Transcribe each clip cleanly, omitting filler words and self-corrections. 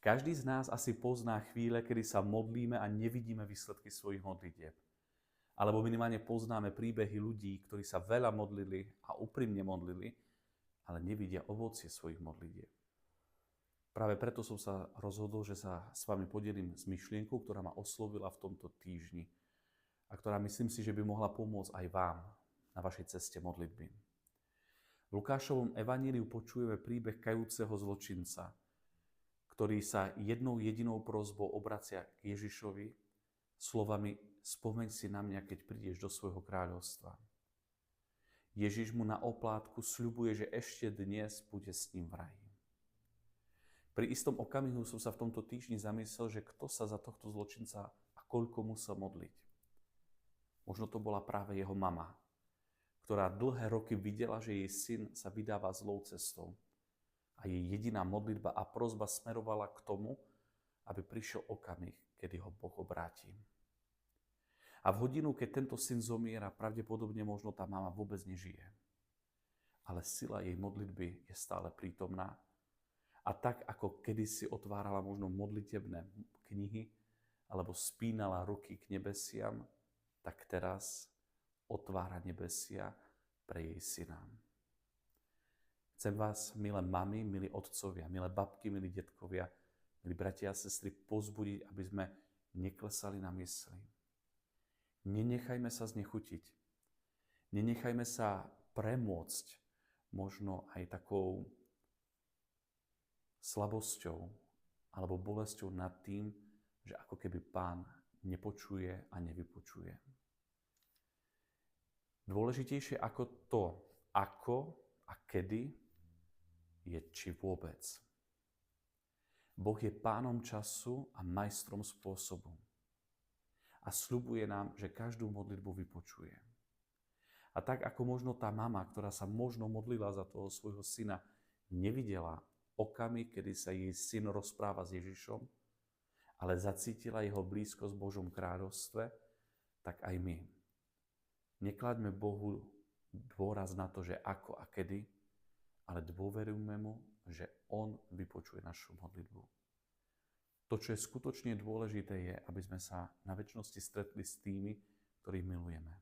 Každý z nás asi pozná chvíle, kedy sa modlíme a nevidíme výsledky svojich modlitieb. Alebo minimálne poznáme príbehy ľudí, ktorí sa veľa modlili a úprimne modlili, ale nevidia ovocie svojich modlitieb. Práve preto som sa rozhodol, že sa s vami podelím s myšlienkou, ktorá ma oslovila v tomto týždni a ktorá myslím si, že by mohla pomôcť aj vám na vašej ceste modlitby. V Lukášovom evaníliu počujeme príbeh kajúceho zločinca, ktorý sa jednou jedinou prosbou obracia k Ježišovi slovami: spomeň si na mňa, keď prídeš do svojho kráľovstva. Ježiš mu na oplátku sľubuje, že ešte dnes bude s ním v raji. Pri istom okamihu som sa v tomto týždni zamyslel, že kto sa za tohto zločinca a koľko musel modliť. Možno to bola práve jeho mama, ktorá dlhé roky videla, že jej syn sa vydáva zlou cestou. A jej jediná modlitba a prosba smerovala k tomu, aby prišiel okamih, kedy ho Boh obráti. A v hodinu, keď tento syn zomiera, pravdepodobne možno tá mama vôbec nežije. Ale sila jej modlitby je stále prítomná. A tak, ako kedysi otvárala možno modlitebné knihy alebo spínala ruky k nebesiam, tak teraz otvára nebesia pre jej syna. Chcem vás, milé mamy, milí otcovia, milé babky, milí detkovia, milí bratia a sestry, povzbudiť, aby sme neklesali na mysli. Nenechajme sa znechutiť. Nenechajme sa premôcť možno aj takou slabosťou alebo bolesťou nad tým, že ako keby Pán nepočuje a nevypočuje. Dôležitejšie ako to, ako a kedy, je či vôbec. Boh je pánom času a majstrom spôsobu. A sľubuje nám, že každú modlitbu vypočuje. A tak ako možno tá mama, ktorá sa možno modlila za toho svojho syna, nevidela okamih, kedy sa jej syn rozpráva s Ježišom, ale zacítila jeho blízkosť v Božom kráľovstve, tak aj my. Neklaďme Bohu dôraz na to, že ako a kedy, ale dôverujme mu, že on vypočuje našu modlitbu. To, čo je skutočne dôležité, je, aby sme sa na večnosti stretli s tými, ktorých milujeme.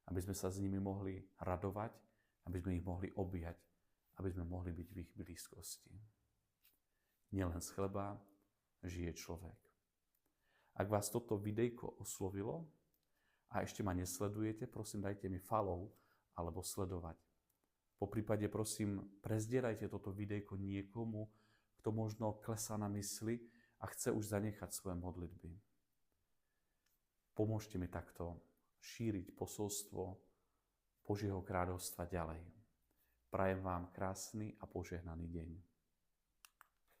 Aby sme sa s nimi mohli radovať, aby sme ich mohli objať, aby sme mohli byť v ich blízkosti. Nielen z chleba žije človek. Ak vás toto videjko oslovilo a ešte ma nesledujete, prosím, dajte mi follow alebo sledovať. Poprípade, prosím, prezdierajte toto videjko niekomu, kto možno klesá na mysli a chce už zanechať svoje modlitby. Pomôžte mi takto šíriť posolstvo Božieho kráľovstva ďalej. Prajem vám krásny a požehnaný deň.